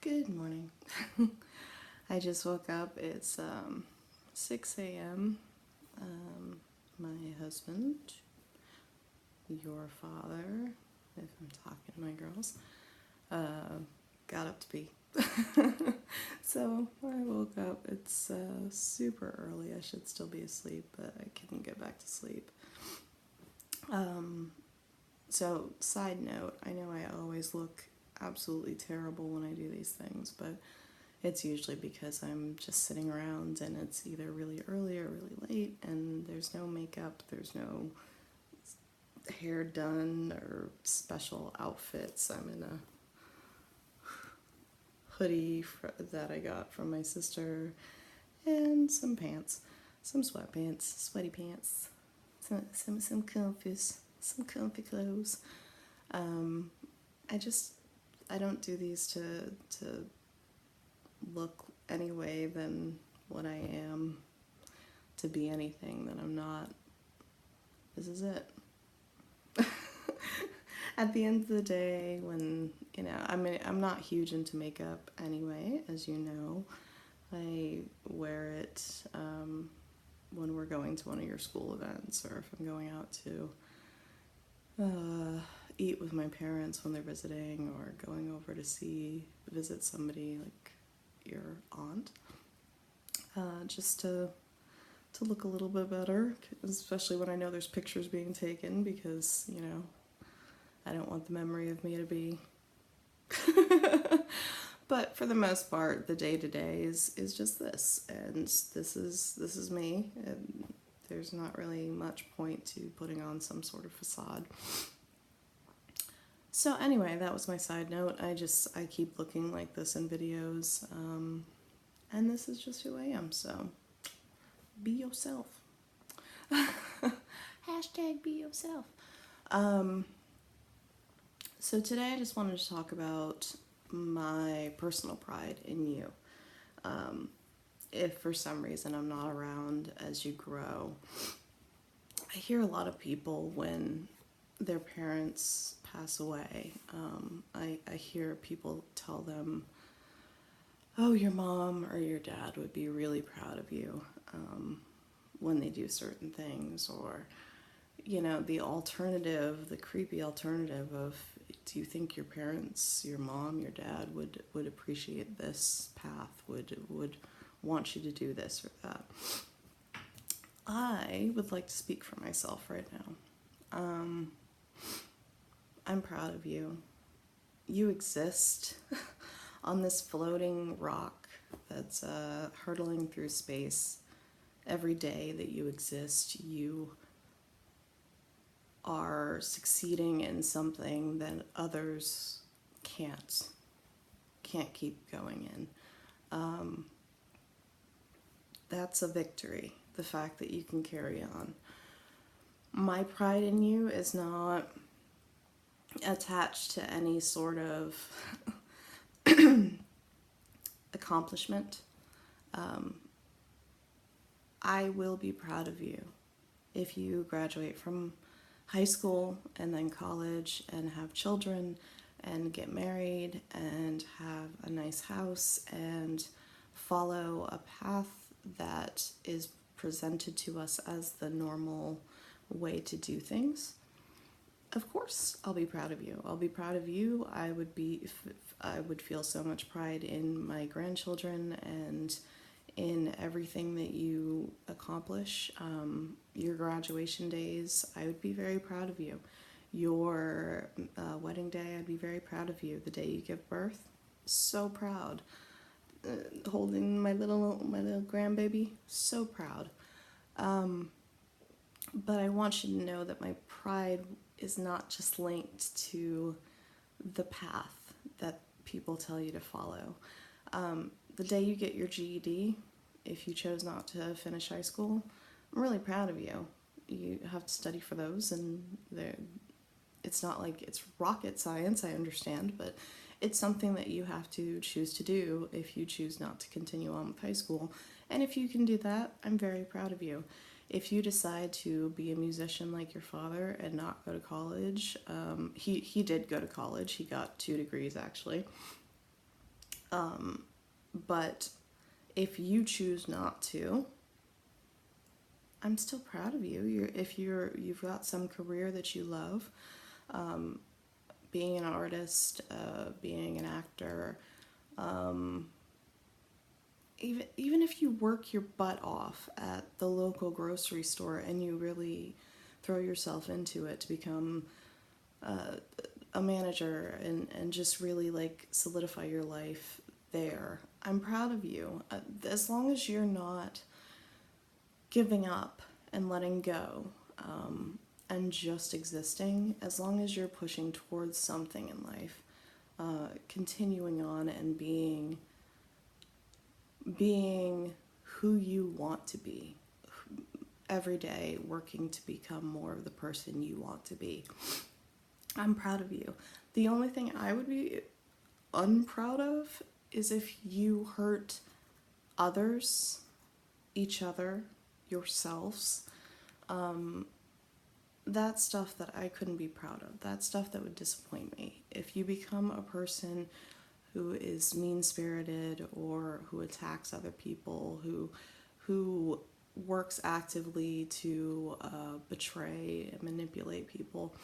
Good morning. I just woke up. It's 6 a.m. My husband, your father, if I'm talking to my girls, got up to pee. So I woke up. It's super early. I should still be asleep, but I couldn't get back to sleep. So, side note, I know I always look absolutely terrible when I do these things, but it's usually because I'm just sitting around and it's either really early or really late, and there's no makeup, there's no hair done or special outfits. I'm in a hoodie that I got from my sister and some pants, some sweatpants, sweaty pants, some comfy clothes. Um, I just I don't do these to look any way than what I am, to be anything that I'm not. This is it. At the end of the day, when I'm not huge into makeup anyway, as you know. I wear it when we're going to one of your school events, or if I'm going out to eat with my parents when they're visiting, or going over to visit somebody like your aunt, just to look a little bit better, especially when I know there's pictures being taken, because I don't want the memory of me to be. But for the most part, the day to day is just this, and this is me. And there's not really much point to putting on some sort of facade. So anyway, that was my side note. I keep looking like this in videos, and this is just who I am. So be yourself. Hashtag be yourself. Um, so today I just wanted to talk about my personal pride in you. If for some reason I'm not around as you grow, I hear a lot of people when their parents pass away. I hear people tell them, oh, your mom or your dad would be really proud of you when they do certain things, or the creepy alternative of, do you think your parents, your mom, your dad would appreciate this path, would want you to do this or that? I would like to speak for myself right now. I'm proud of you. You exist on this floating rock that's hurtling through space. Every day that you exist, you are succeeding in something that others can't keep going in. That's a victory, the fact that you can carry on. My pride in you is not attached to any sort of accomplishment. I will be proud of you if you graduate from high school and then college and have children and get married and have a nice house and follow a path that is presented to us as the normal way to do things. Of course, I'll be proud of you. I'll be proud of you. I would feel so much pride in my grandchildren and in everything that you accomplish. Your graduation days, I would be very proud of you. Your wedding day, I'd be very proud of you. The day you give birth, so proud. Holding my little grandbaby, so proud. But I want you to know that my pride is not just linked to the path that people tell you to follow. The day you get your GED, if you chose not to finish high school, I'm really proud of you. You have to study for those, and it's not like it's rocket science, I understand, but it's something that you have to choose to do if you choose not to continue on with high school. And if you can do that, I'm very proud of you. If you decide to be a musician like your father and not go to college, he did go to college. He got 2 degrees, actually. But if you choose not to, I'm still proud of you. You've got some career that you love, being an artist, being an actor, even if you work your butt off at the local grocery store and you really throw yourself into it to become a manager and just really like solidify your life there, I'm proud of you. As long as you're not giving up and letting go, and just existing, as long as you're pushing towards something in life, continuing on and being who you want to be every day, working to become more of the person you want to be. I'm proud of you. The only thing I would be unproud of is if you hurt others, each other, yourselves. That's stuff that I couldn't be proud of. That's stuff that would disappoint me. If you become a person who is mean-spirited or who attacks other people, who works actively to betray and manipulate people,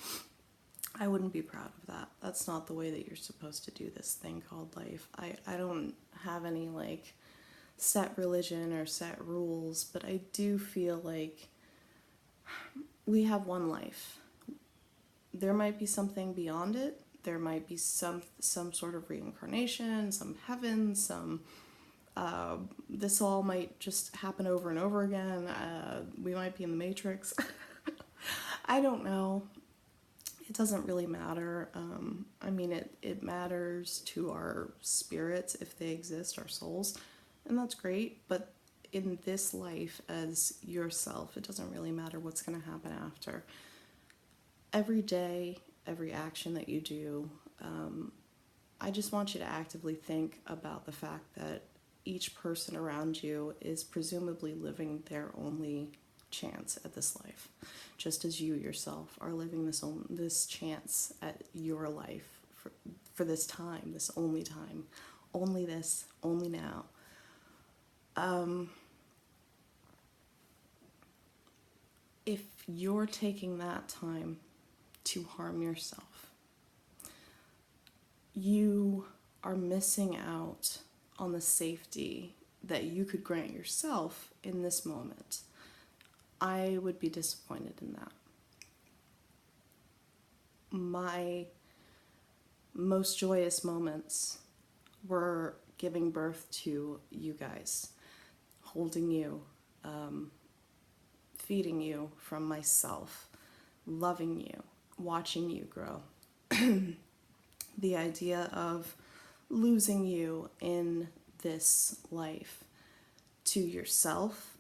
I wouldn't be proud of that. That's not the way that you're supposed to do this thing called life. I don't have any like set religion or set rules, but I do feel like we have one life. There might be something beyond it. There might be some sort of reincarnation, some heaven, some this all might just happen over and over again. We might be in the Matrix. I don't know. It doesn't really matter. I mean, it matters to our spirits if they exist, our souls, and that's great. But in this life, as yourself, it doesn't really matter what's going to happen after. Every day, every action that you do, I just want you to actively think about the fact that each person around you is presumably living their only chance at this life, just as you yourself are living this chance at your life for this time, this only time, only this, only now. If you're taking that time to harm yourself, you are missing out on the safety that you could grant yourself in this moment. I would be disappointed in that. My most joyous moments were giving birth to you guys, holding you, feeding you from myself, loving you, watching you grow. The idea of losing you in this life to yourself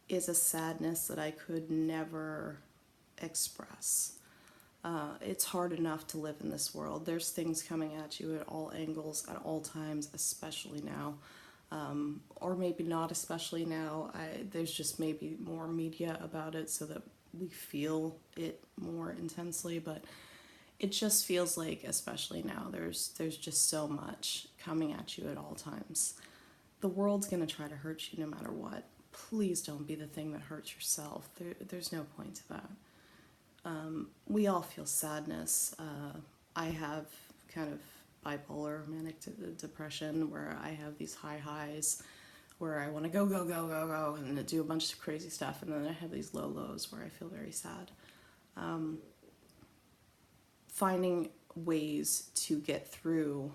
is a sadness that I could never express. It's hard enough to live in this world. There's things coming at you at all angles, at all times, especially now. Or maybe not especially now. There's just maybe more media about it so that we feel it more intensely, but it just feels like, especially now, there's just so much coming at you at all times. The world's going to try to hurt you no matter what. Please don't be the thing that hurts yourself. There's no point to that. We all feel sadness. I have kind of bipolar manic depression where I have these high highs where I want to go, and do a bunch of crazy stuff, and then I have these low lows where I feel very sad. Finding ways to get through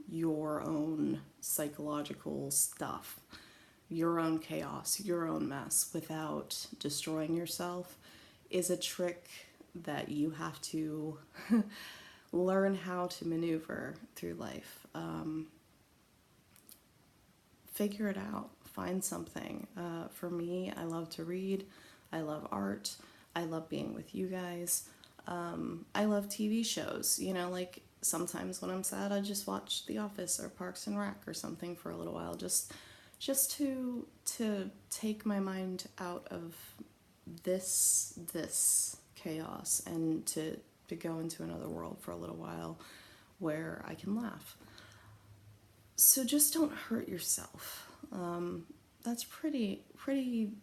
your own psychological stuff, your own chaos, your own mess without destroying yourself is a trick that you have to learn how to maneuver through life. Figure it out. Find something. For me, I love to read. I love art. I love being with you guys. I love TV shows. You know, like sometimes when I'm sad, I just watch The Office or Parks and Rec or something for a little while, just to take my mind out of this chaos and to go into another world for a little while where I can laugh. So just don't hurt yourself. That's pretty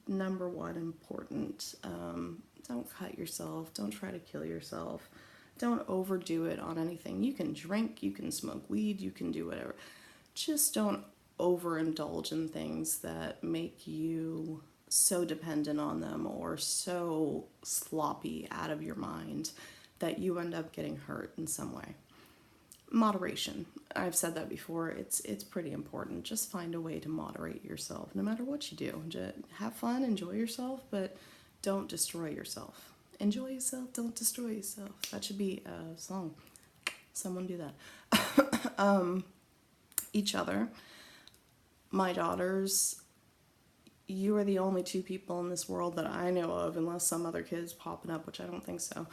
number one important. Don't cut yourself. Don't try to kill yourself. Don't overdo it on anything. You can drink, you can smoke weed, you can do whatever. Just don't overindulge in things that make you so dependent on them or so sloppy out of your mind that you end up getting hurt in some way. Moderation. I've said that before. It's pretty important. Just find a way to moderate yourself no matter what you do. Just have fun, enjoy yourself, but don't destroy yourself. Enjoy yourself, don't destroy yourself. That should be a song. Someone do that. Each other. My daughters, you are the only two people in this world that I know of, unless some other kid's popping up, which I don't think so,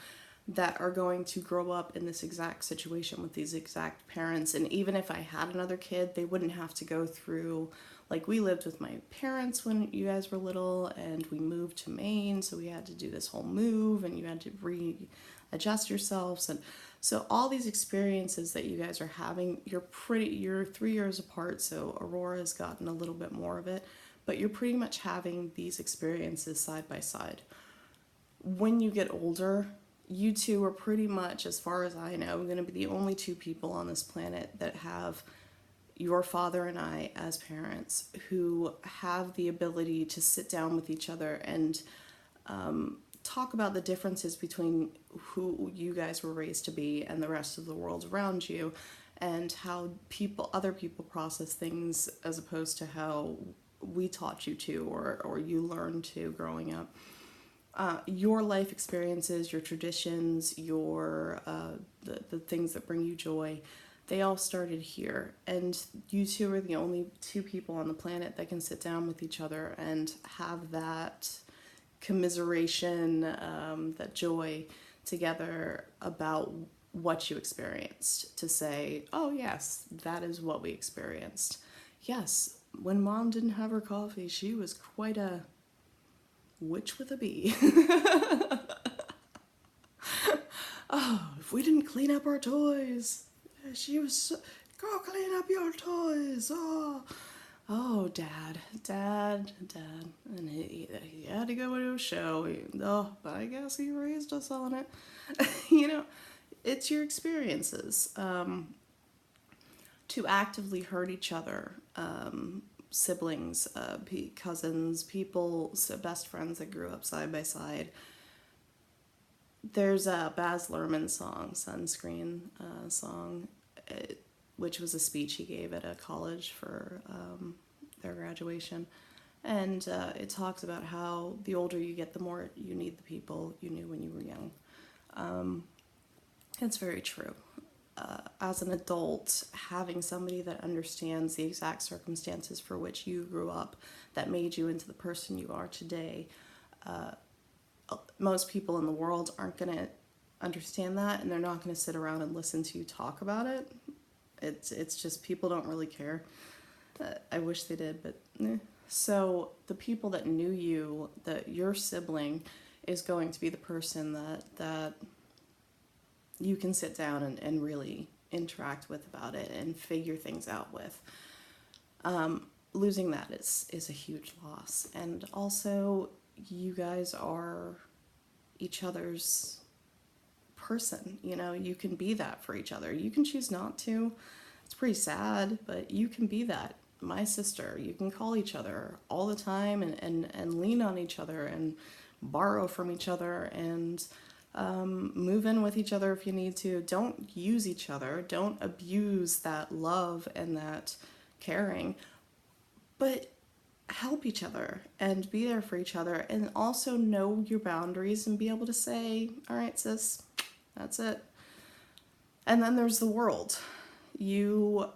that are going to grow up in this exact situation with these exact parents. And even if I had another kid, they wouldn't have to go through, like, we lived with my parents when you guys were little, and we moved to Maine, so we had to do this whole move, and you had to readjust yourselves. And so all these experiences that you guys are having, you're 3 years apart, so Aurora's gotten a little bit more of it, but you're pretty much having these experiences side by side. When you get older, you two are pretty much, as far as I know, going to be the only two people on this planet that have your father and I as parents who have the ability to sit down with each other and talk about the differences between who you guys were raised to be and the rest of the world around you, and how other people process things as opposed to how we taught you to, or you learned to growing up. Your life experiences, your traditions, the things that bring you joy, they all started here. And you two are the only two people on the planet that can sit down with each other and have that commiseration, that joy together about what you experienced. To say, oh yes, that is what we experienced. Yes, when Mom didn't have her coffee, she was quite a witch with a bee. Oh, if we didn't clean up our toys, she was so, go clean up your toys. Oh, Dad, and he had to go to a show. But I guess he raised us on it. It's your experiences. To actively hurt each other, siblings, cousins, people, best friends that grew up side by side. There's a Baz Luhrmann song, Sunscreen song, which was a speech he gave at a college for their graduation. And it talks about how the older you get, the more you need the people you knew when you were young. It's very true. As an adult, having somebody that understands the exact circumstances for which you grew up that made you into the person you are today, most people in the world aren't going to understand that, and they're not going to sit around and listen to you talk about it. It's just people don't really care. I wish they did, but So the people that knew you, that your sibling is going to be the person that you can sit down and really interact with about it and figure things out with. Losing that is a huge loss. And also, you guys are each other's person. You can be that for each other. You can choose not to. It's pretty sad, but you can be that. My sister, you can call each other all the time and lean on each other and borrow from each other and move in with each other if you need to. Don't use each other. Don't abuse that love and that caring, but help each other and be there for each other, and also know your boundaries and be able to say, all right, sis, that's it. And then there's the world. You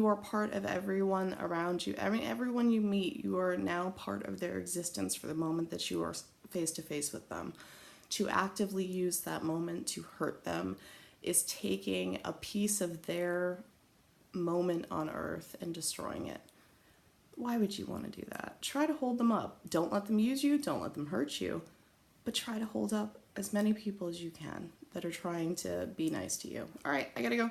are part of everyone around you. I mean, everyone you meet, you are now part of their existence for the moment that you are face to face with them. To actively use that moment to hurt them is taking a piece of their moment on earth and destroying it. Why would you want to do that? Try to hold them up. Don't let them use you. Don't let them hurt you. But try to hold up as many people as you can that are trying to be nice to you. All right, I gotta go.